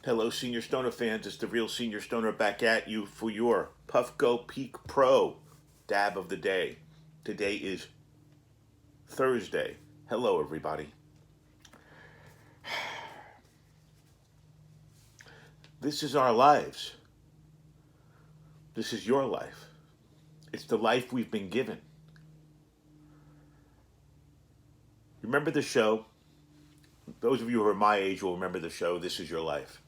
Hello, Senior Stoner fans. It's the real Senior Stoner back at you for your Puffco Peak Pro dab of the day. Today is Thursday. Hello, everybody. This is our lives. This is your life. It's the life we've been given. Remember the show? Those of you who are my age will remember the show, This Is Your Life.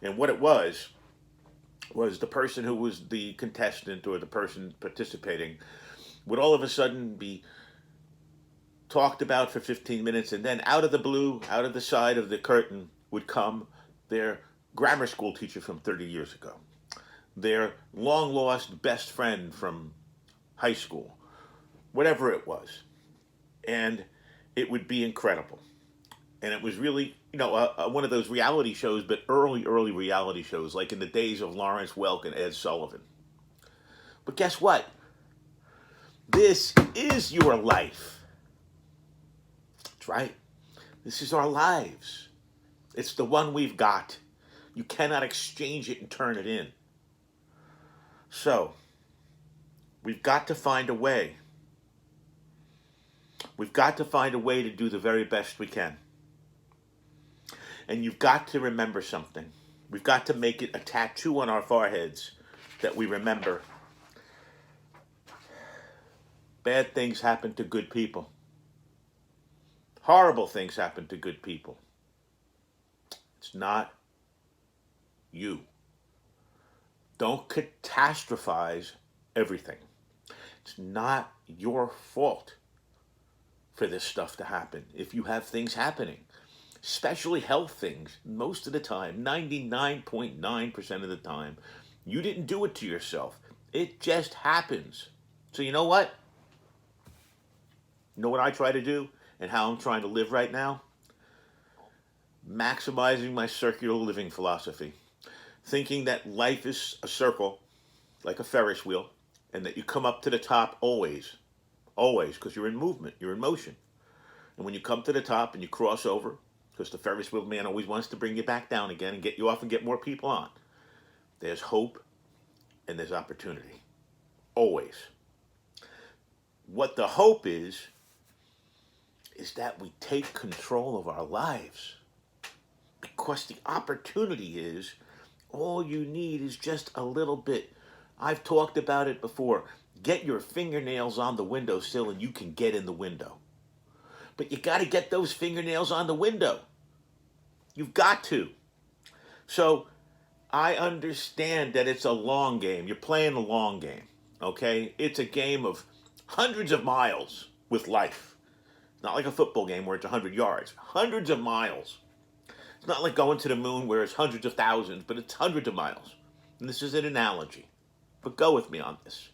And what it was the person who was the contestant or the person participating would all of a sudden be talked about for 15 minutes, and then out of the blue, out of the side of the curtain would come their grammar school teacher from 30 years ago, their long lost best friend from high school, whatever it was. And it would be incredible. And it was really, one of those reality shows, but early reality shows, like in the days of Lawrence Welk and Ed Sullivan. But guess what? This is your life. That's right. This is our lives. It's the one we've got. You cannot exchange it and turn it in. So, we've got to find a way. We've got to find a way to do the very best we can. And you've got to remember something. We've got to make it a tattoo on our foreheads that we remember. Bad things happen to good people. Horrible things happen to good people. It's not you. Don't catastrophize everything. It's not your fault for this stuff to happen. If you have things happening, especially health things, most of the time, 99.9% of the time, you didn't do it to yourself. It just happens. So you know what? You know what I try to do and how I'm trying to live right now? Maximizing my circular living philosophy. Thinking that life is a circle, like a Ferris wheel, and that you come up to the top always, because you're in movement, you're in motion. And when you come to the top and you cross over, because the Ferris wheel man always wants to bring you back down again and get you off and get more people on, there's hope and there's opportunity. Always. What the hope is that we take control of our lives. Because the opportunity is, all you need is just a little bit. I've talked about it before. Get your fingernails on the windowsill and you can get in the window. But you got to get those fingernails on the window. You've got to. So I understand that it's a long game. You're playing a long game, okay? It's a game of hundreds of miles with life. It's not like a football game where it's 100 yards. Hundreds of miles. It's not like going to the moon where it's hundreds of thousands, but it's hundreds of miles. And this is an analogy. But go with me on this.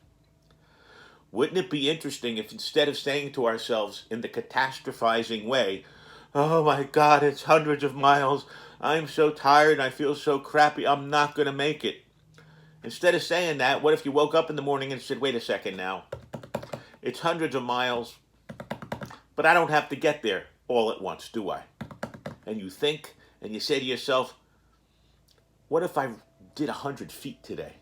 Wouldn't it be interesting if instead of saying to ourselves in the catastrophizing way, oh my God, it's hundreds of miles, I'm so tired, I feel so crappy, I'm not going to make it. Instead of saying that, what if you woke up in the morning and said, wait a second now, it's hundreds of miles, but I don't have to get there all at once, do I? And you think, and you say to yourself, what if I did 100 feet today?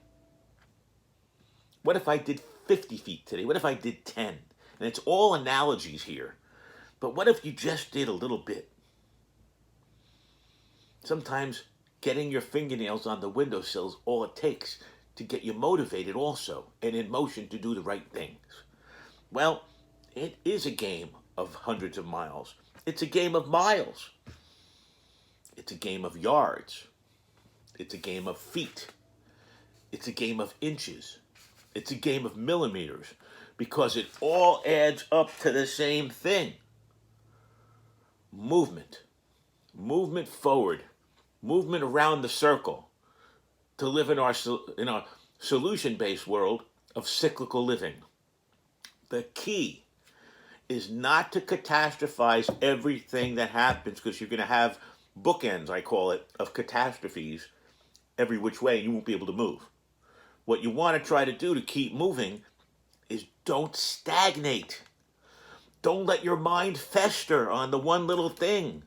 What if I did 50 feet today? What if I did 10? And it's all analogies here. But what if you just did a little bit? Sometimes getting your fingernails on the windowsill is all it takes to get you motivated also and in motion to do the right things. Well, it is a game of hundreds of miles. It's a game of miles. It's a game of yards. It's a game of feet. It's a game of inches. It's a game of millimeters, because it all adds up to the same thing. Movement. Movement forward. Movement around the circle to live in our solution-based world of cyclical living. The key is not to catastrophize everything that happens, because you're going to have bookends, I call it, of catastrophes every which way, and you won't be able to move. What you want to try to do to keep moving is don't stagnate. Don't let your mind fester on the one little thing.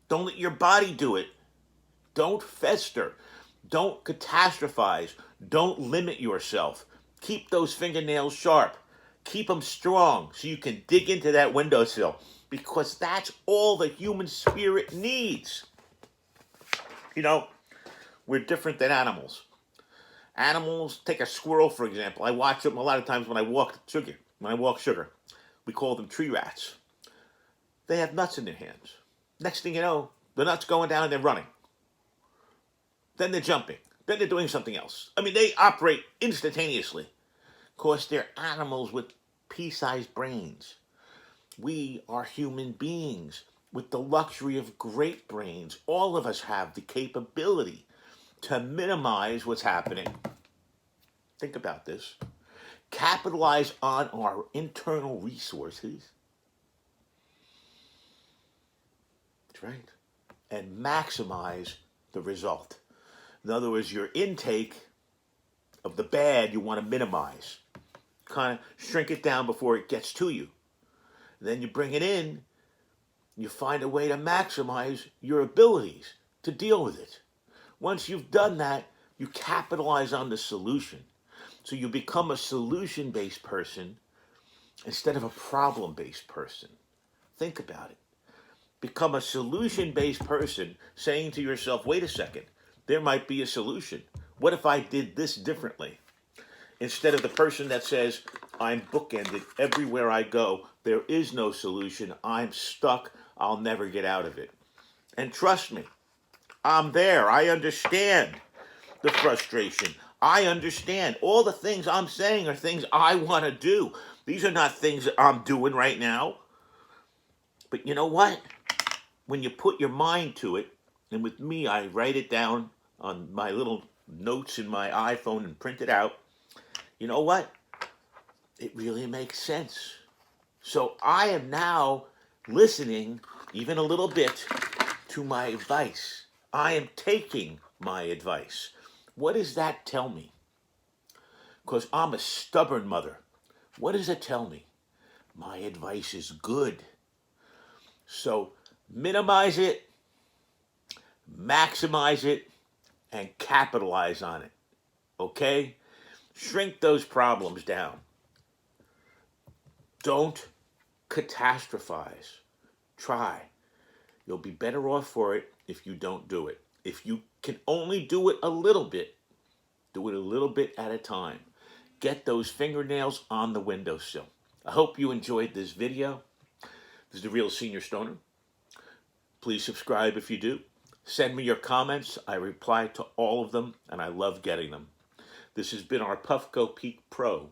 Don't let your body do it. Don't fester. Don't catastrophize. Don't limit yourself. Keep those fingernails sharp. Keep them strong so you can dig into that windowsill, because that's all the human spirit needs. You know, we're different than animals. Animals, take a squirrel for example. I watch them a lot of times when I walk sugar. We call them tree rats. They have nuts in their hands. Next thing you know, the nuts going down and they're running. Then they're jumping. Then they're doing something else. I mean, they operate instantaneously. Of course, they're animals with pea-sized brains. We are human beings with the luxury of great brains. All of us have the capability to minimize what's happening. Think about this. Capitalize on our internal resources. That's right. And maximize the result. In other words, your intake of the bad you want to minimize. Kind of shrink it down before it gets to you. Then you bring it in, you find a way to maximize your abilities to deal with it. Once you've done that, you capitalize on the solution. So you become a solution-based person instead of a problem-based person. Think about it. Become a solution-based person, saying to yourself, wait a second, there might be a solution. What if I did this differently? Instead of the person that says, I'm bookended everywhere I go, there is no solution, I'm stuck, I'll never get out of it. And trust me, I'm there. I understand the frustration. I understand. All the things I'm saying are things I want to do. These are not things that I'm doing right now. But you know what? When you put your mind to it, and with me, I write it down on my little notes in my iPhone and print it out, you know what? It really makes sense. So I am now listening, even a little bit, to my advice. I am taking my advice. What does that tell me? Because I'm a stubborn mother. What does it tell me? My advice is good. So minimize it, maximize it, and capitalize on it. Okay? Shrink those problems down. Don't catastrophize. Try. You'll be better off for it if you don't do it. If you can only do it a little bit, do it a little bit at a time. Get those fingernails on the windowsill. I hope you enjoyed this video. This is The Real Senior Stoner. Please subscribe if you do. Send me your comments. I reply to all of them, and I love getting them. This has been our Puffco Peak Pro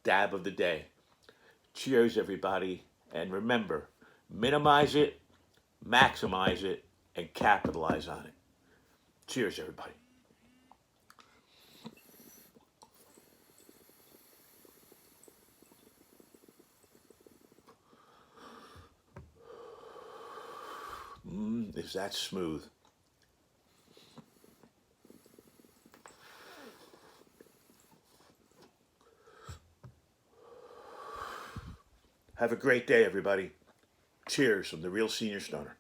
Dab of the Day. Cheers, everybody. And remember, minimize it, maximize it, and capitalize on it. Cheers, everybody. Is that smooth? Have a great day, everybody. Cheers from The Real Senior Stoner.